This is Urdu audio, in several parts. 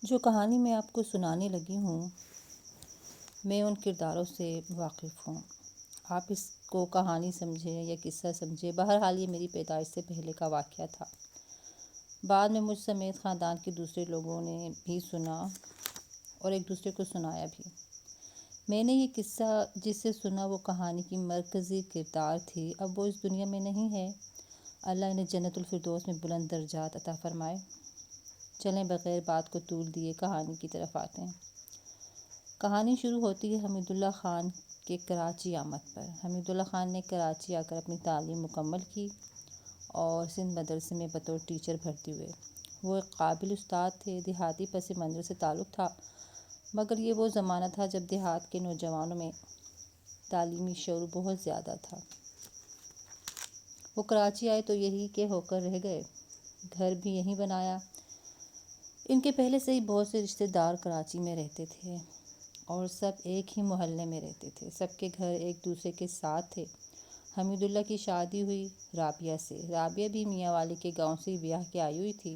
جو کہانی میں آپ کو سنانے لگی ہوں میں ان کرداروں سے واقف ہوں۔ آپ اس کو کہانی سمجھیں یا قصہ سمجھیں، بہرحال یہ میری پیدائش سے پہلے کا واقعہ تھا۔ بعد میں مجھ سمیت خاندان کے دوسرے لوگوں نے بھی سنا اور ایک دوسرے کو سنایا بھی۔ میں نے یہ قصہ جس سے سنا وہ کہانی کی مرکزی کردار تھی۔ اب وہ اس دنیا میں نہیں ہے، اللہ انہیں جنت الفردوس میں بلند درجات عطا فرمائے۔ چلیں بغیر بات کو طول دیے کہانی کی طرف آتے ہیں۔ کہانی شروع ہوتی ہے حمید اللہ خان کے کراچی آمد پر۔ حمید اللہ خان نے کراچی آ کر اپنی تعلیم مکمل کی اور سندھ مدرسے میں بطور ٹیچر بھرتی ہوئے۔ وہ ایک قابل استاد تھے، دیہاتی پس منظر سے تعلق تھا، مگر یہ وہ زمانہ تھا جب دیہات کے نوجوانوں میں تعلیمی شعور بہت زیادہ تھا۔ وہ کراچی آئے تو یہی کے ہو کر رہ گئے، گھر بھی یہیں بنایا۔ ان کے پہلے سے ہی بہت سے رشتہ دار کراچی میں رہتے تھے اور سب ایک ہی محلے میں رہتے تھے، سب کے گھر ایک دوسرے کے ساتھ تھے۔ حمید اللہ کی شادی ہوئی رابعہ سے۔ رابعہ بھی میاں والی کے گاؤں سے بیاہ کے آئی ہوئی تھی۔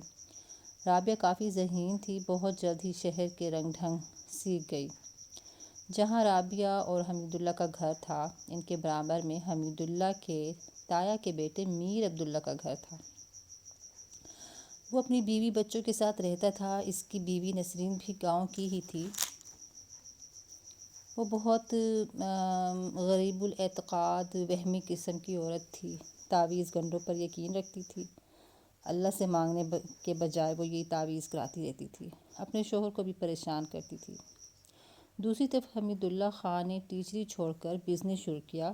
رابعہ کافی ذہین تھی، بہت جلد ہی شہر کے رنگ ڈھنگ سیکھ گئی۔ جہاں رابعہ اور حمید اللہ کا گھر تھا، ان کے برابر میں حمید اللہ کے تایا کے بیٹے میر عبداللہ کا گھر تھا۔ وہ اپنی بیوی بچوں کے ساتھ رہتا تھا۔ اس کی بیوی نسرین بھی گاؤں کی ہی تھی۔ وہ بہت غریب الاعتقاد وہمی قسم کی عورت تھی، تعویذ گنڈوں پر یقین رکھتی تھی۔ اللہ سے مانگنے کے بجائے وہ یہی تعویذ کراتی رہتی تھی، اپنے شوہر کو بھی پریشان کرتی تھی۔ دوسری طرف حمید اللہ خان نے ٹیچری چھوڑ کر بزنس شروع کیا۔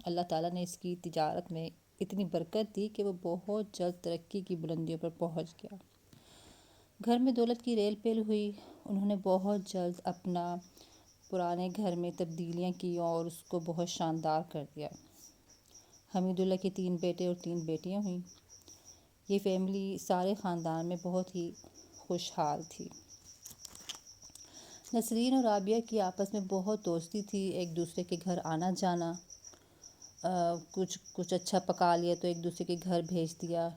اللہ تعالیٰ نے اس کی تجارت میں اتنی برکت دی کہ وہ بہت جلد ترقی کی بلندیوں پر پہنچ گیا۔ گھر میں دولت کی ریل پیل ہوئی۔ انہوں نے بہت جلد اپنا پرانے گھر میں تبدیلیاں کی اور اس کو بہت شاندار کر دیا۔ حمید اللہ کے 3 بیٹے اور 3 بیٹیاں ہوئیں۔ یہ فیملی سارے خاندان میں بہت ہی خوشحال تھی۔ نسرین اور رابعہ کی آپس میں بہت دوستی تھی، ایک دوسرے کے گھر آنا جانا، کچھ اچھا پکا لیا تو ایک دوسرے کے گھر بھیج دیا،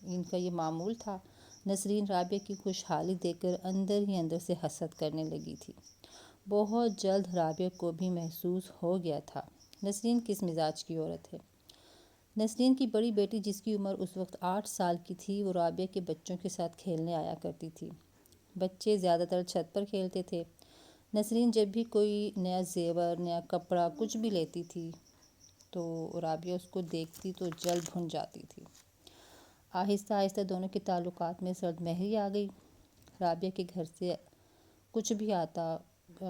ان کا یہ معمول تھا۔ نسرین رابعہ کی خوشحالی دیکھ کر اندر ہی اندر سے حسد کرنے لگی تھی۔ بہت جلد رابعہ کو بھی محسوس ہو گیا تھا نسرین کس مزاج کی عورت ہے۔ نسرین کی بڑی بیٹی جس کی عمر اس وقت 8 سال کی تھی، وہ رابعہ کے بچوں کے ساتھ کھیلنے آیا کرتی تھی۔ بچے زیادہ تر چھت پر کھیلتے تھے۔ نسرین جب بھی کوئی نیا زیور، نیا کپڑا کچھ بھی لیتی تھی تو رابعہ اس کو دیکھتی تو جلد بھن جاتی تھی۔ آہستہ آہستہ دونوں کے تعلقات میں سرد مہری آ گئی۔ رابعہ کے گھر سے کچھ بھی آتا،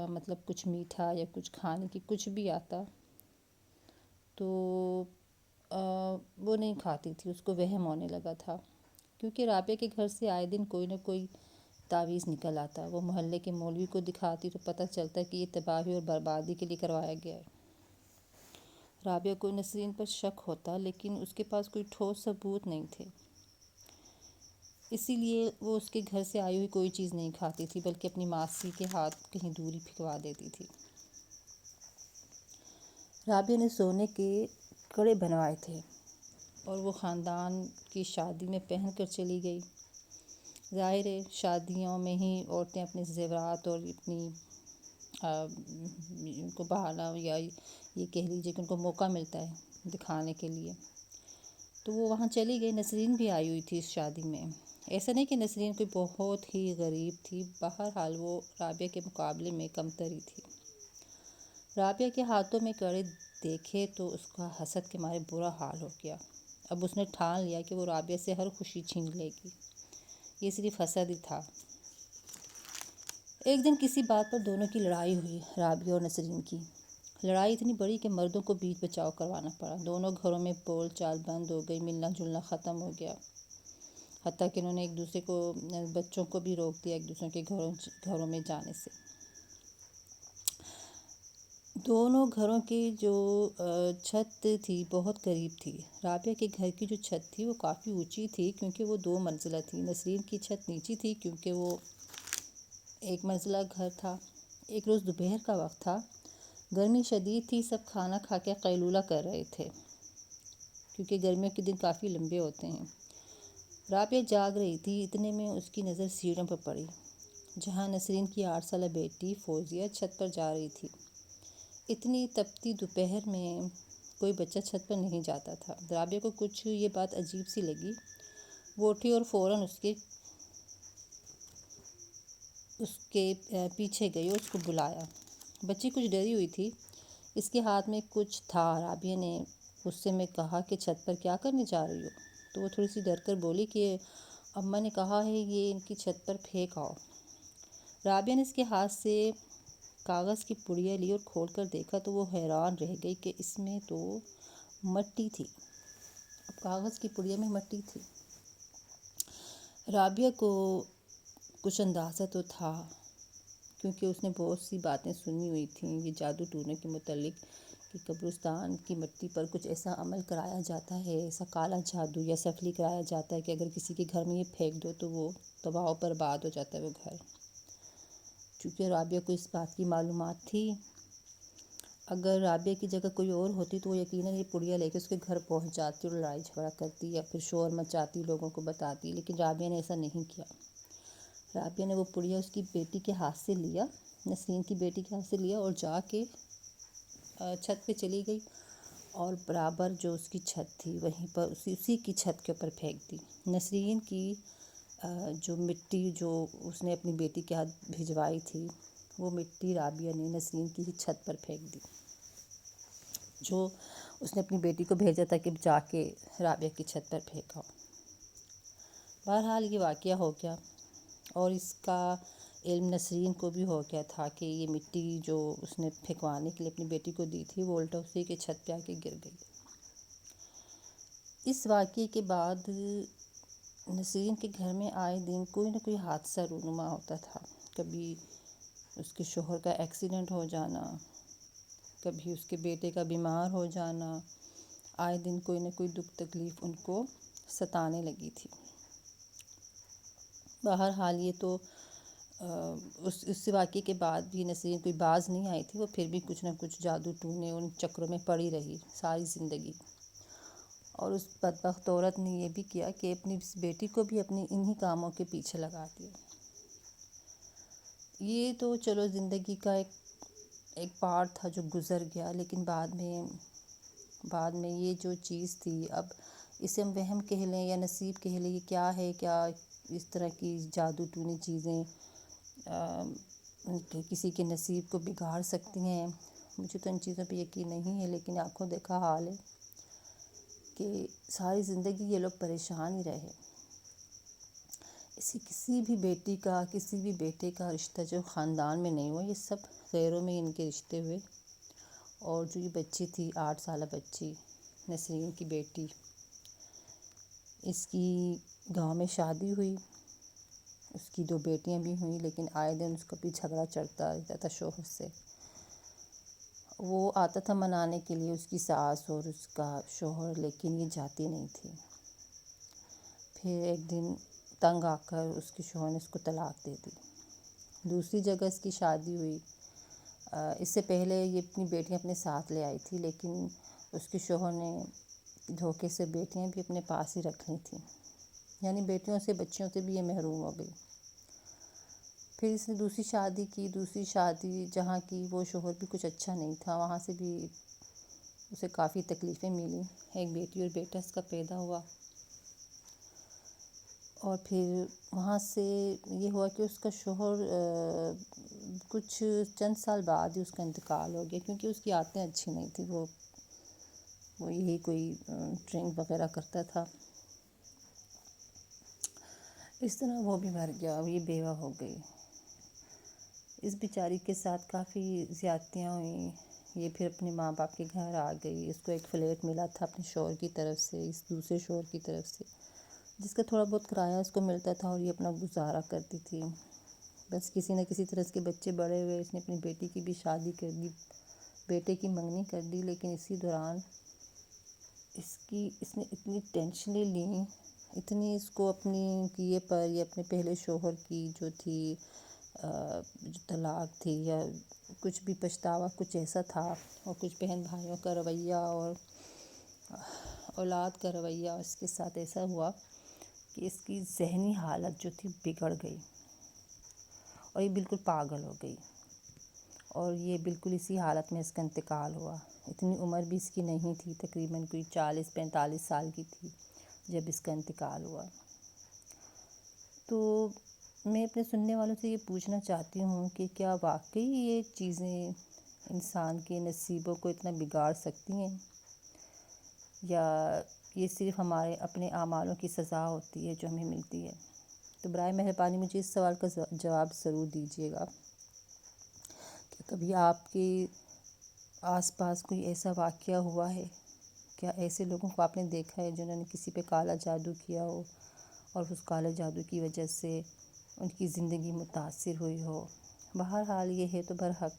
مطلب کچھ میٹھا یا کچھ کھانے کی کچھ بھی آتا تو وہ نہیں کھاتی تھی، اس کو وہم ہونے لگا تھا، کیونکہ رابعہ کے گھر سے آئے دن کوئی نہ کوئی تعویذ نکل آتا۔ وہ محلے کے مولوی کو دکھاتی تو پتہ چلتا کہ یہ تباہی اور بربادی کے لیے کروایا گیا ہے۔ رابعہ کو نسرین پر شک ہوتا، لیکن اس کے پاس کوئی ٹھوس ثبوت نہیں تھے، اسی لیے وہ اس کے گھر سے آئی ہوئی کوئی چیز نہیں کھاتی تھی، بلکہ اپنی ماسی کے ہاتھ کہیں دوری پھینکوا دیتی تھی۔ رابعہ نے سونے کے کڑے بنوائے تھے اور وہ خاندان کی شادی میں پہن کر چلی گئی۔ ظاہر ہے شادیوں میں ہی عورتیں اپنے زیورات اور اپنی ان کو بہانا یا یہ کہہ لیجیے کہ ان کو موقع ملتا ہے دکھانے کے لیے، تو وہ وہاں چلی گئی۔ نسرین بھی آئی ہوئی تھی اس شادی میں۔ ایسا نہیں کہ نسرین کوئی بہت ہی غریب تھی، بہرحال وہ رابعہ کے مقابلے میں کمتر ہی تھی۔ رابعہ کے ہاتھوں میں کڑے دیکھے تو اس کا حسد کے مارے برا حال ہو گیا۔ اب اس نے ٹھان لیا کہ وہ رابعہ سے ہر خوشی چھین لے گی۔ یہ صرف حسد ہی تھا۔ ایک دن کسی بات پر دونوں کی لڑائی ہوئی، رابعہ اور نسرین کی۔ لڑائی اتنی بڑی کہ مردوں کو بیچ بچاؤ کروانا پڑا۔ دونوں گھروں میں بول چال بند ہو گئی، ملنا جلنا ختم ہو گیا، حتیٰ کہ انہوں نے ایک دوسرے کو، بچوں کو بھی روک دیا ایک دوسرے کے گھروں میں جانے سے۔ دونوں گھروں کی جو چھت تھی بہت قریب تھی۔ رابعہ کے گھر کی جو چھت تھی وہ کافی اونچی تھی کیونکہ وہ 2 منزلہ تھی۔ نسرین کی چھت نیچی تھی کیونکہ وہ 1 منزلہ گھر تھا۔ ایک روز دوپہر کا وقت تھا، گرمی شدید تھی، سب کھانا کھا کے قیلولہ کر رہے تھے کیونکہ گرمیوں کے دن کافی لمبے ہوتے ہیں۔ رابعہ جاگ رہی تھی، اتنے میں اس کی نظر سیڑھیوں پر پڑی۔ جہاں نسرین کی 8 سالہ بیٹی فوزیہ چھت پر جا رہی تھی۔ اتنی تپتی دوپہر میں کوئی بچہ چھت پر نہیں جاتا تھا۔ رابعہ کو کچھ یہ بات عجیب سی لگی۔ وہ اٹھی اور فوراً اس کے پیچھے گئی اور اس کو بلایا۔ بچی کچھ ڈری ہوئی تھی، اس کے ہاتھ میں کچھ تھا۔ رابعہ نے غصے میں کہا کہ چھت پر کیا کرنے جا رہی ہو؟ تو وہ تھوڑی سی ڈر کر بولی کہ اماں نے کہا ہے یہ ان کی چھت پر پھینک آؤ۔ رابعہ نے اس کے ہاتھ سے کاغذ کی پڑیا لی اور کھول کر دیکھا تو وہ حیران رہ گئی کہ اس میں تو مٹی تھی۔ اب کاغذ کی پڑیا میں مٹی تھی۔ رابعہ کو کچھ اندازہ تو تھا، کیونکہ اس نے بہت سی باتیں سنی ہوئی تھیں یہ جادو ٹونے کے متعلق، کہ قبرستان کی مٹی پر کچھ ایسا عمل کرایا جاتا ہے، ایسا کالا جادو یا سفلی کرایا جاتا ہے کہ اگر کسی کے گھر میں یہ پھینک دو تو وہ تباہ و برباد ہو جاتا ہے وہ گھر۔ چونکہ رابعہ کو اس بات کی معلومات تھی، اگر رابعہ کی جگہ کوئی اور ہوتی تو وہ یقیناً یہ پڑیا لے کے اس کے گھر پہنچ جاتی اور لڑائی جھگڑا کرتی یا پھر شور مچاتی، لوگوں کو بتاتی، لیکن رابعہ نے ایسا نہیں کیا۔ رابعہ نے وہ پڑیا اس کی بیٹی کے ہاتھ سے لیا، نسرین کی بیٹی کے ہاتھ سے لیا اور جا کے چھت پہ چلی گئی اور برابر جو اس کی چھت تھی وہیں پر اسی کی چھت کے اوپر پھینک دی۔ نسرین کی جو مٹی جو اس نے اپنی بیٹی کے ہاتھ بھجوائی تھی، وہ مٹی رابعہ نے نسرین کی ہی چھت پر پھینک دی، جو اس نے اپنی بیٹی کو بھیجا تھا کہ جا کے رابعہ کی چھت پر پھینکا۔ بہرحال یہ واقعہ ہو گیا اور اس کا علم نسرین کو بھی ہو گیا تھا کہ یہ مٹی جو اس نے پھینکوانے کے لیے اپنی بیٹی کو دی تھی وہ الٹا اسی کے چھت پہ آ کے گر گئی۔ اس واقعے کے بعد نسرین کے گھر میں آئے دن کوئی نہ کوئی حادثہ رونما ہوتا تھا۔ کبھی اس کے شوہر کا ایکسیڈنٹ ہو جانا، کبھی اس کے بیٹے کا بیمار ہو جانا، آئے دن کوئی نہ کوئی دکھ تکلیف ان کو ستانے لگی تھی۔ بہرحال یہ تو اس واقعے کے بعد بھی نسرین کوئی باز نہیں آئی تھی، وہ پھر بھی کچھ نہ کچھ جادو ٹونے ان چکروں میں پڑی رہی ساری زندگی۔ اور اس بدبخت عورت نے یہ بھی کیا کہ اپنی بیٹی کو بھی اپنی انہی کاموں کے پیچھے لگا دیا۔ یہ تو چلو زندگی کا ایک پارٹ تھا جو گزر گیا، لیکن بعد میں یہ جو چیز تھی، اب اسے ہم وہم کہہ لیں یا نصیب کہہ لیں، یہ کیا ہے؟ کیا اس طرح کی جادو ٹونی چیزیں کسی کے نصیب کو بگاڑ سکتی ہیں؟ مجھے تو ان چیزوں پہ یقین نہیں ہے، لیکن آنکھوں دیکھا حال ہے کہ ساری زندگی یہ لوگ پریشان ہی رہے۔ کسی بھی بیٹی کا، کسی بھی بیٹے کا رشتہ جو خاندان میں نہیں ہوا، یہ سب غیروں میں ان کے رشتے ہوئے۔ اور جو یہ بچی تھی 8 سالہ بچی نسرین کی بیٹی، اس کی گاؤں میں شادی ہوئی، اس کی 2 بیٹیاں بھی ہوئیں، لیکن آئے دن اس کا بھی جھگڑا چڑھتا رہتا تھا شوہر سے۔ وہ آتا تھا منانے کے لیے اس کی ساس اور اس کا شوہر، لیکن یہ جاتی نہیں تھی۔ پھر ایک دن تنگ آ کر اس کے شوہر نے اس کو طلاق دے دی۔ دوسری جگہ اس کی شادی ہوئی، اس سے پہلے یہ اپنی بیٹیاں اپنے ساتھ لے آئی تھی، لیکن اس کے شوہر نے دھوکے سے بیٹیاں بھی اپنے پاس ہی رکھ لی تھیں، یعنی بیٹیوں سے بچیوں سے بھی یہ محروم ہو گئی۔ پھر اس نے دوسری شادی کی، دوسری شادی جہاں کی وہ شوہر بھی کچھ اچھا نہیں تھا، وہاں سے بھی اسے کافی تکلیفیں ملیں، ایک بیٹی اور بیٹا اس کا پیدا ہوا۔ اور پھر وہاں سے یہ ہوا کہ اس کا شوہر کچھ چند سال بعد ہی اس کا انتقال ہو گیا، کیونکہ اس کی عادتیں اچھی نہیں تھیں، وہ یہی کوئی ڈرنک وغیرہ کرتا تھا۔ اس طرح وہ بھی مر گیا اور یہ بیوہ ہو گئی۔ اس بیچاری کے ساتھ کافی زیادتیاں ہوئیں۔ یہ پھر اپنے ماں باپ کے گھر آ گئی، اس کو ایک فلیٹ ملا تھا اپنے شوہر کی طرف سے، اس دوسرے شوہر کی طرف سے، جس کا تھوڑا بہت کرایہ اس کو ملتا تھا اور یہ اپنا گزارا کرتی تھی۔ بس کسی نہ کسی طرح اس کے بچے بڑے ہوئے، اس نے اپنی بیٹی کی بھی شادی کر دی، بیٹے کی منگنی کر دی، لیکن اسی دوران اس نے اتنی ٹینشنیں لیں، اتنی اس کو اپنی کیے پر یا اپنے پہلے شوہر کی جو تھی جو طلاق تھی یا کچھ بھی پچھتاوا کچھ ایسا تھا، اور کچھ بہن بھائیوں کا رویہ اور اولاد کا رویہ اس کے ساتھ ایسا ہوا کہ اس کی ذہنی حالت جو تھی بگڑ گئی، اور یہ بالکل پاگل ہو گئی، اور یہ بالکل اسی حالت میں اس کا انتقال ہوا۔ اتنی عمر بھی اس کی نہیں تھی، تقریباً کوئی 40-45 سال کی تھی جب اس کا انتقال ہوا۔ تو میں اپنے سننے والوں سے یہ پوچھنا چاہتی ہوں کہ کیا واقعی یہ چیزیں انسان کے نصیبوں کو اتنا بگاڑ سکتی ہیں، یا یہ صرف ہمارے اپنے اعمالوں کی سزا ہوتی ہے جو ہمیں ملتی ہے؟ تو برائے مہربانی مجھے اس سوال کا جواب ضرور دیجیے گا کہ کبھی آپ کے آس پاس کوئی ایسا واقعہ ہوا ہے؟ کیا ایسے لوگوں کو آپ نے دیکھا ہے جنہوں نے کسی پہ کالا جادو کیا ہو اور اس کالے جادو کی وجہ سے ان کی زندگی متاثر ہوئی ہو؟ بہرحال یہ ہے تو برحق،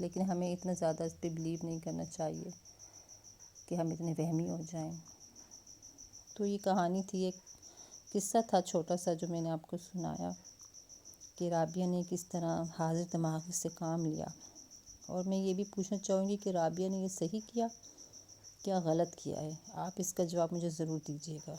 لیکن ہمیں اتنا زیادہ اس پہ بلیو نہیں کرنا چاہیے کہ ہم اتنے وہمی ہو جائیں۔ تو یہ کہانی تھی، ایک قصہ تھا چھوٹا سا جو میں نے آپ کو سنایا کہ رابعہ نے کس طرح حاضر دماغی سے کام لیا، اور میں یہ بھی پوچھنا چاہوں گی کہ رابعہ نے یہ صحیح کیا غلط کیا ہے؟ آپ اس کا جواب مجھے ضرور دیجیے گا۔